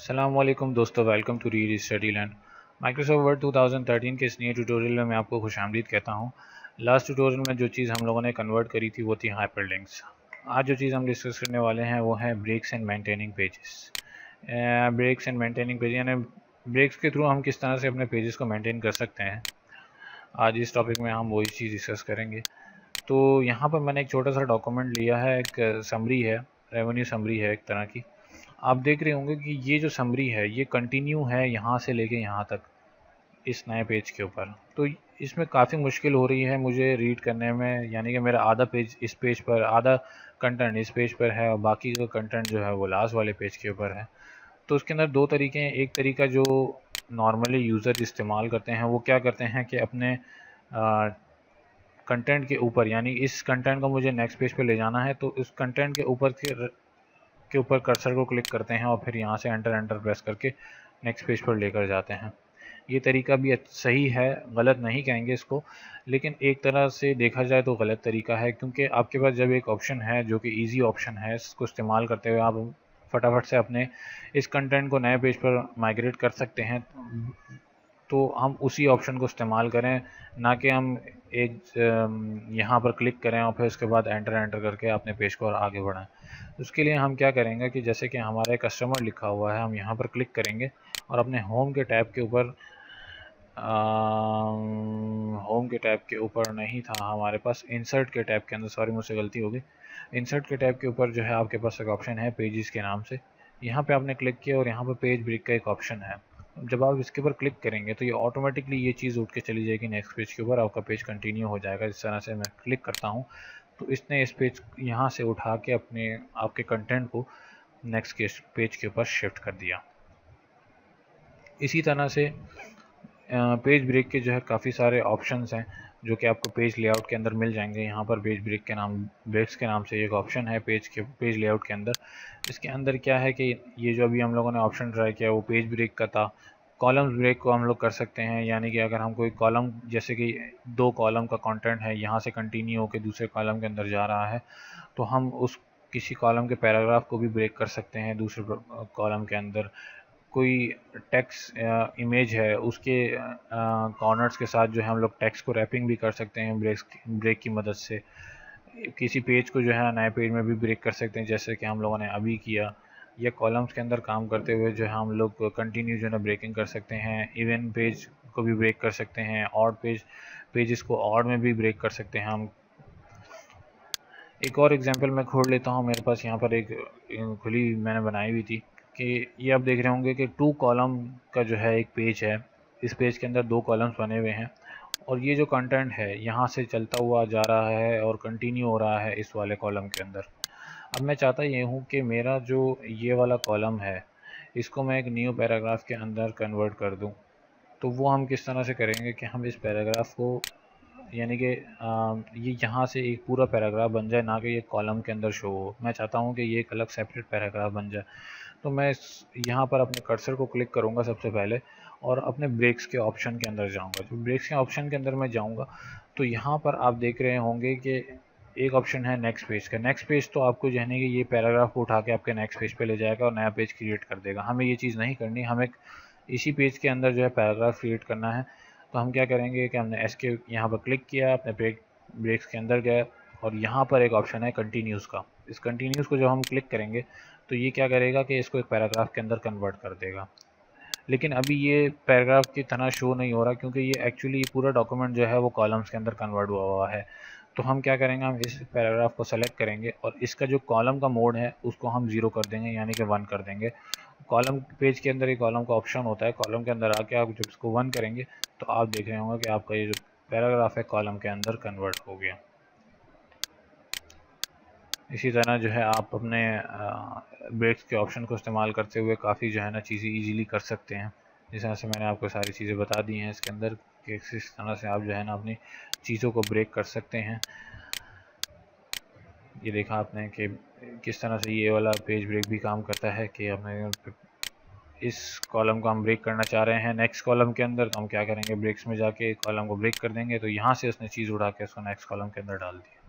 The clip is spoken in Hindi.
अस्सलाम वालेकुम दोस्तों, welcome to Read Study Land. Microsoft Word 2013 के इस नए ट्यूटोरियल में मैं आपको खुशामदीद कहता हूँ। लास्ट ट्यूटोरियल में जो चीज़ हम लोगों ने कन्वर्ट करी थी वो थी हाइपरलिंक्स। आज जो चीज़ हम डिस्कस करने वाले हैं वो है breaks and maintaining pages. Breaks and maintaining page यानी ब्रेक्स के थ्रू हम किस तरह से अपने पेजेस को मेंटेन कर सकते हैं। आज इस टॉपिक में हम वही चीज़ डिस्कस करेंगे। तो यहाँ पर मैंने एक छोटा सा डॉक्यूमेंट लिया है, एक समरी है, रेवेन्यू समरी है एक तरह की। आप देख रहे होंगे कि ये जो समरी है ये कंटिन्यू है यहाँ से लेके यहाँ तक इस नए पेज के ऊपर। तो इसमें काफ़ी मुश्किल हो रही है मुझे रीड करने में, यानी कि मेरा आधा पेज इस पेज पर, आधा कंटेंट इस पेज पर है और बाकी का कंटेंट जो है वो लास्ट वाले पेज के ऊपर है। तो उसके अंदर दो तरीके हैं। एक तरीका जो नॉर्मली यूज़र इस्तेमाल करते हैं वो क्या करते हैं कि अपने कंटेंट के ऊपर, यानी इस कंटेंट को मुझे नेक्स्ट पेज पे ले जाना है तो इस कंटेंट के ऊपर कर्सर को क्लिक करते हैं और फिर यहाँ से एंटर प्रेस करके नेक्स्ट पेज पर लेकर जाते हैं। ये तरीका भी सही है, गलत नहीं कहेंगे इसको, लेकिन एक तरह से देखा जाए तो गलत तरीका है, क्योंकि आपके पास जब एक ऑप्शन है जो कि इजी ऑप्शन है, इसको इस्तेमाल करते हुए आप फटाफट से अपने इस कंटेंट को नए पेज पर माइग्रेट कर सकते हैं, तो हम उसी ऑप्शन को इस्तेमाल करें, ना कि हम एक यहाँ पर क्लिक करें और फिर उसके बाद एंटर करके अपने पेज को और आगे बढ़ाएं। उसके लिए हम क्या करेंगे कि जैसे कि हमारा कस्टमर लिखा हुआ है, हम यहाँ पर क्लिक करेंगे और अपने होम के टैब के ऊपर, होम के टैब के ऊपर नहीं था हमारे पास, इंसर्ट के टैब के अंदर, सॉरी मुझसे गलती हो गई, इंसर्ट के टैब के ऊपर जो है आपके पास एक ऑप्शन है पेजेस के नाम से। यहाँ पे आपने क्लिक किया और यहाँ पर पेज ब्रेक का एक ऑप्शन है। जब आप इसके ऊपर क्लिक करेंगे तो ये ऑटोमेटिकली ये चीज़ उठ के चली जाएगी नेक्स्ट पेज के ऊपर, आपका पेज कंटिन्यू हो जाएगा। इस तरह से मैं क्लिक करता हूँ तो इसने इस पेज यहाँ से उठा के अपने आपके कंटेंट को नेक्स्ट पेज के ऊपर शिफ्ट कर दिया। इसी तरह से पेज ब्रेक के जो है काफ़ी सारे ऑप्शंस हैं जो कि आपको पेज लेआउट के अंदर मिल जाएंगे। यहाँ पर पेज ब्रेक के नाम, ब्रेक्स के नाम से एक ऑप्शन है पेज लेआउट के अंदर। इसके अंदर क्या है कि ये जो अभी हम लोगों ने ऑप्शन ट्राई किया वो पेज ब्रेक का था। कॉलम्स ब्रेक को हम लोग कर सकते हैं, यानी कि अगर हम कोई कॉलम, जैसे कि 2 कॉलम का कंटेंट है, यहाँ से कंटिन्यू होकर दूसरे कॉलम के अंदर जा रहा है, तो हम उस किसी कॉलम के पैराग्राफ को भी ब्रेक कर सकते हैं दूसरे कॉलम के अंदर। कोई टेक्स्ट इमेज है उसके कॉर्नर्स के साथ जो है हम लोग टेक्स्ट को रैपिंग भी कर सकते हैं ब्रेक की मदद से। किसी पेज को जो है नए पेज में भी ब्रेक कर सकते हैं, जैसे कि हम लोगों ने अभी किया। या कॉलम्स के अंदर काम करते हुए जो है हम लोग कंटिन्यू जो है ब्रेकिंग कर सकते हैं, इवन पेज को भी ब्रेक कर सकते हैं, ऑड पेजेस को ऑड में भी ब्रेक कर सकते हैं हम। एक और एग्जांपल मैं खोल लेता हूँ, मेरे पास यहाँ पर एक खुली मैंने बनाई हुई थी कि ये आप देख रहे होंगे कि 2 कॉलम का जो है एक पेज है। इस पेज के अंदर 2 कॉलम्स बने हुए हैं और ये जो कंटेंट है यहाँ से चलता हुआ जा रहा है और कंटिन्यू हो रहा है इस वाले कॉलम के अंदर। अब मैं चाहता ये हूँ कि मेरा जो ये वाला कॉलम है इसको मैं एक न्यू पैराग्राफ के अंदर कन्वर्ट कर दूँ। तो वो हम किस तरह से करेंगे कि हम इस पैराग्राफ को, यानी कि ये यहाँ से एक पूरा पैराग्राफ बन जाए, ना कि ये कॉलम के अंदर शो हो। मैं चाहता हूँ कि ये एक अलग सेपरेट पैराग्राफ बन जाए। तो मैं यहाँ पर अपने कर्सर को क्लिक करूँगा सबसे पहले और अपने ब्रेक्स के ऑप्शन के अंदर जाऊँगा। जब ब्रेक्स के ऑप्शन के अंदर मैं जाऊँगा तो यहाँ पर आप देख रहे होंगे कि एक ऑप्शन है नेक्स्ट पेज का। नेक्स्ट पेज तो आपको जो है कि ये पैराग्राफ को उठा के आपके नेक्स्ट पेज पे ले जाएगा और नया पेज क्रिएट कर देगा। हमें ये चीज़ नहीं करनी, हमें इसी पेज के अंदर जो है पैराग्राफ क्रिएट करना है। तो हम क्या करेंगे कि हमने एस के यहाँ पर क्लिक किया, अपने ब्रेक्स के अंदर गए और यहाँ पर एक ऑप्शन है कंटिन्यूज़ का। इस कंटिन्यूज़ को जब हम क्लिक करेंगे तो ये क्या करेगा कि इसको एक पैराग्राफ के अंदर कन्वर्ट कर देगा। लेकिन अभी ये पैराग्राफ की तरह शो नहीं हो रहा, क्योंकि ये एक्चुअली पूरा डॉक्यूमेंट जो है वो कॉलम्स के अंदर कन्वर्ट हुआ है। तो हम क्या करेंगे, हम इस पैराग्राफ को सेलेक्ट करेंगे और इसका जो कॉलम का मोड है उसको हम 0 कर देंगे, यानी कि 1 कर देंगे। कॉलम पेज के अंदर एक कॉलम का ऑप्शन होता है, कॉलम के अंदर आके आप जब इसको 1 करेंगे तो आप देख रहे होंगे कि आपका ये जो पैराग्राफ है कॉलम के अंदर कन्वर्ट हो गया। इसी तरह जो है आप अपने ब्रेक्स के ऑप्शन को इस्तेमाल करते हुए काफ़ी जो है ना चीज़ें ईजीली कर सकते हैं। जिस तरह से मैंने आपको सारी चीज़ें बता दी हैं इसके अंदर कि किस तरह से आप जो है ना अपनी चीज़ों को ब्रेक कर सकते हैं। ये देखा आपने कि किस तरह से ये वाला पेज ब्रेक भी काम करता है कि हमें इस कॉलम को हम ब्रेक करना चाह रहे हैं नेक्स्ट कॉलम के अंदर, तो हम क्या करेंगे, ब्रेक्स में जाके कॉलम को ब्रेक कर देंगे तो यहाँ से उसने चीज़ उड़ा के उसको नेक्स्ट कॉलम के अंदर डाल दिया।